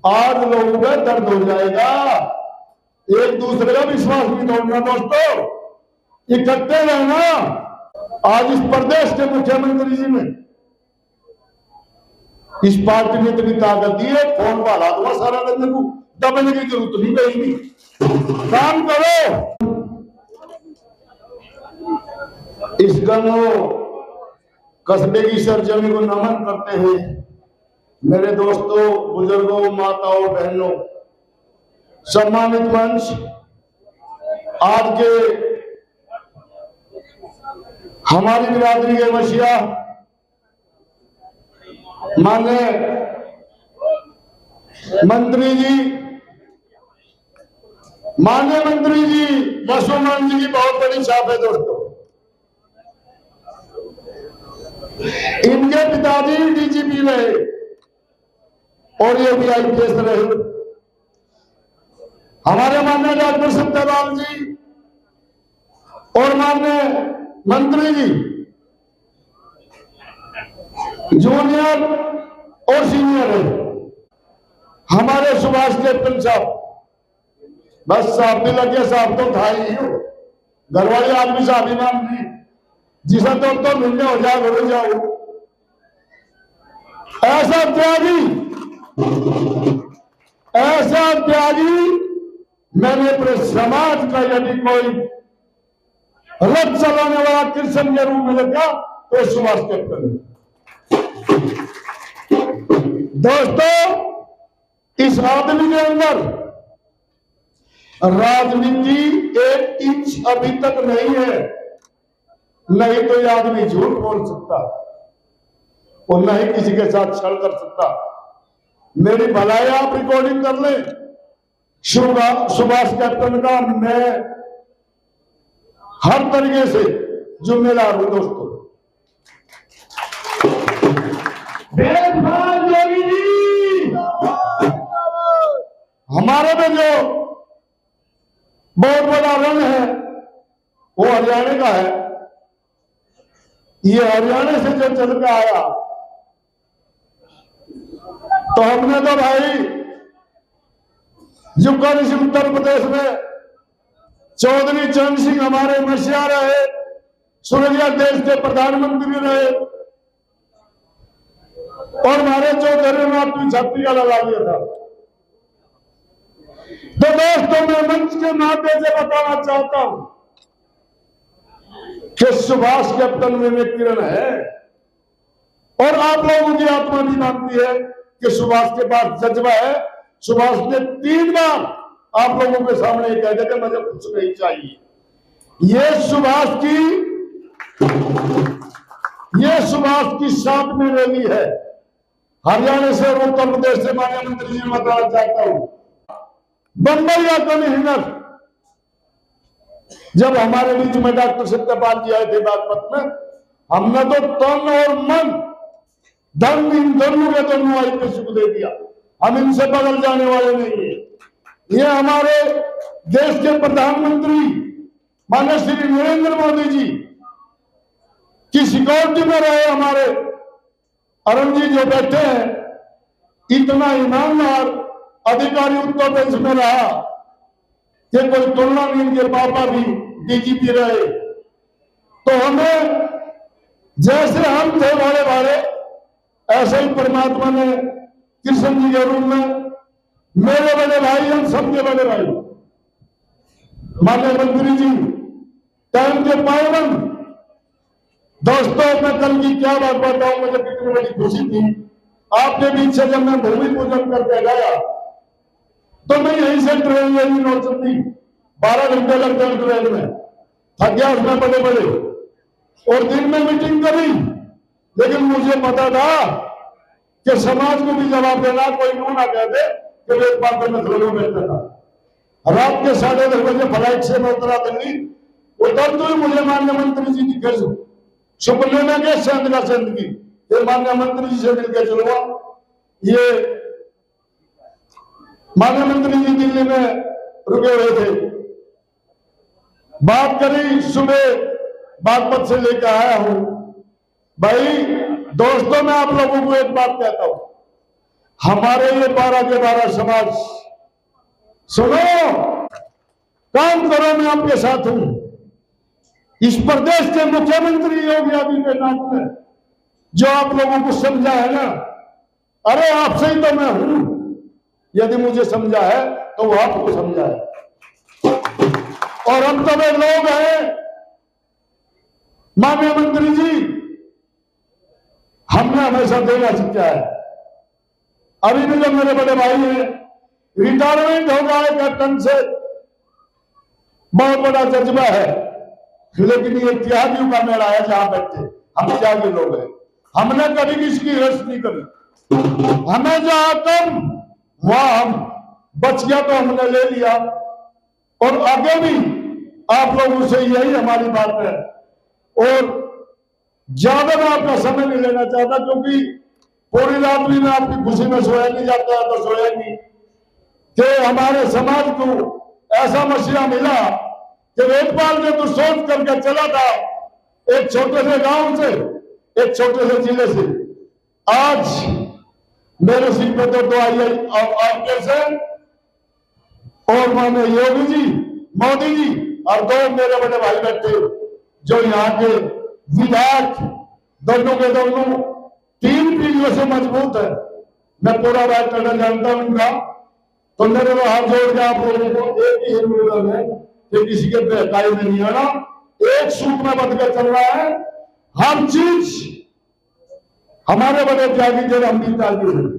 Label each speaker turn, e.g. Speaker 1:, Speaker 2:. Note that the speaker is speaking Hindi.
Speaker 1: आज लोगों का दर्द हो जाएगा, एक दूसरे का विश्वास नहीं तोड़ना दोस्तों, इकट्ठे रहना। आज इस प्रदेश के मुख्यमंत्री जी ने, इस पार्टी ने इतनी ताकत दी है, फोन पर हला दूंगा सारा दिन को, दबने की जरूरत नहीं पड़ेगी, काम करो। इस गनो कस्बे की सरजमी को नमन करते हुए मेरे दोस्तों, बुजुर्गों, माताओं, बहनों, सम्मानित मंच, आज के हमारी बिरादरी के मसीहा माननीय मंत्री जी, वसुमान जी की बहुत बड़ी छाप है दोस्तों। इनके पिताजी डीजीपी रहे और ये भी आईपीएस रहे। हमारे माननीय डॉक्टर सत्यपाल जी और माननीय मंत्री जी जूनियर और सीनियर है। हमारे सुभाष कैप्टन साहब, बस साहब भी लगे, साहब तो था ही, घर वाले आदमी साहब ही नाम नहीं, जिसे तो मिलने हो जाओ। ऐसा त्यागी मैंने अपने समाज का यदि कोई रथ चलाने वाला कृष्ण के रूप में लगा तो सुभाष कैप्टन। दोस्तों, इस आदमी के अंदर राजनीति 1 इंच अभी तक नहीं है, नहीं तो यह आदमी झूठ बोल सकता और न ही किसी के साथ छल कर सकता। मेरी भलाई आप रिकॉर्डिंग कर लें, सुभाष कैप्टन का मैं हर तरीके से जिम्मेदार हूं दोस्तों। जोगी जी, हमारे में जो बहुत बड़ा रण है वो हरियाणा का है। ये हरियाणा से जो चल के आया, तो हमने तो भाई जुक्का ऋषि उत्तर प्रदेश में चौधरी चरण सिंह हमारे मसीहा रहे, सूर्या देश के प्रधानमंत्री रहे और हमारे चौधरी ने अपनी छाती का लगा दिया था। तो दोस्तों, मैं मंच के नाते से बताना चाहता हूं कि सुभाष कैप्टन में किरण है और आप लोगों की आत्मा भी मानती है कि सुभाष के पास जज्बा है। सुभाष ने 3 बार आप लोगों के सामने कह दिया कि मुझे कुछ नहीं चाहिए। ये सुभाष की 7वीं रैली है हरियाणा से और उत्तर प्रदेश से। माननीय मंत्री जी बताना चाहता हूं, बंबई या कमिश्नर जब हमारे बीच में डॉक्टर सत्यपाल जी आए थे बागपत में, हमने तो तन और मन धन इन दोनों के दोनों आईपीएस को दे दिया। हम इनसे बदल जाने वाले नहीं है। ये हमारे देश के प्रधानमंत्री माननीय श्री नरेंद्र मोदी जी की सिक्योरिटी में रहे हमारे अरुण जी जो बैठे हैं, इतना ईमानदार अधिकारी उत्तर प्रदेश में रहा कि कोई तुलना नहीं। इनके पापा भी डीजीपी रहे। तो हमें जैसे हम थे बड़े बड़े, ऐसे ही परमात्मा ने कृष्ण जी के रूप में मेरे बड़े भाई, हम सबके बड़े भाई माननीय मंत्री जी टाइम के पावन। दोस्तों, मैं कल की क्या बात बताऊं, मुझे कितनी बड़ी खुशी थी। आपके बीच से जब मैं भूमि पूजन करके गया तो मैं यहीं से ट्रेन ले ली नौचंदी, 12 घंटे लग गए ट्रेन में, थक गया उसमें बड़े बड़े, और दिन में मीटिंग करी। लेकिन मुझे पता था कि समाज को भी जवाब देना, कोई यूं ना कह दे कि एक बात में घरों में बैठा था। रात के 10:30 बजे फ्लाइट से मैं उतरा दिल्ली। उतर तो ही मुझे माननीय मंत्री जी की सुपने में गए सेंध का सेंध की, फिर माननीय मंत्री जी से मिलकर चलूंगा। ये माननीय मंत्री जी दिल्ली में रुके हुए थे, बात करी, सुबह बागपत से लेकर आया हूं। भाई दोस्तों, मैं आप लोगों को एक बात कहता हूं, हमारे ये 12 के 12 समाज सुनो, काम करो, मैं आपके साथ हूं। इस प्रदेश के मुख्यमंत्री योगी आदित्यनाथ ने जो आप लोगों को समझा है ना, अरे आपसे ही तो मैं हूं, यदि मुझे समझा है तो वो आपको समझा है। और हम तो वे लोग हैं, माननीय मंत्री जी, हमने हमेशा देना सीखा है। अभी भी जो मेरे बड़े भाई हैं, रिटायरमेंट हो गया है कैप्टन से, बहुत बड़ा जज्बा है, लेकिन ये त्यागियों का मेला है जहां बैठे हम त्यागी लोग हैं। हमने कभी किसी की हर्ष नहीं करी, हमें जहां कम वहां हम बच गया तो हमने ले लिया, और आगे भी आप लोगों से यही हमारी बात है। और ज्यादा मैं आपका समय नहीं लेना चाहता, क्योंकि पूरी रात भी मैं आपकी खुशी में सोया नहीं जाता है, तो सोया नहीं कि हमारे समाज को ऐसा मसीहा मिला कि वेदपाल जो तो सोच करके चला था, एक छोटे से गांव से, एक छोटे से जिले से, आज मेरे सिर पे तो आई से और माने योगी जी, मोदी जी, और दो मेरे बड़े भाई बैठे जो यहाँ के विधायक, दोनों के दोनों 3 पीढ़ियों से मजबूत है। मैं पूरा बात करना जानता हूं उनका, तो मेरे को हाथ जोड़ के आप लोगों को एक ही निवेदन है कि किसी के बहकाई में नहीं आना, एक सूट में बदकर चल रहा है। हर चीज हमारे बड़े त्यागी थे, हम भी त्यागी हैं।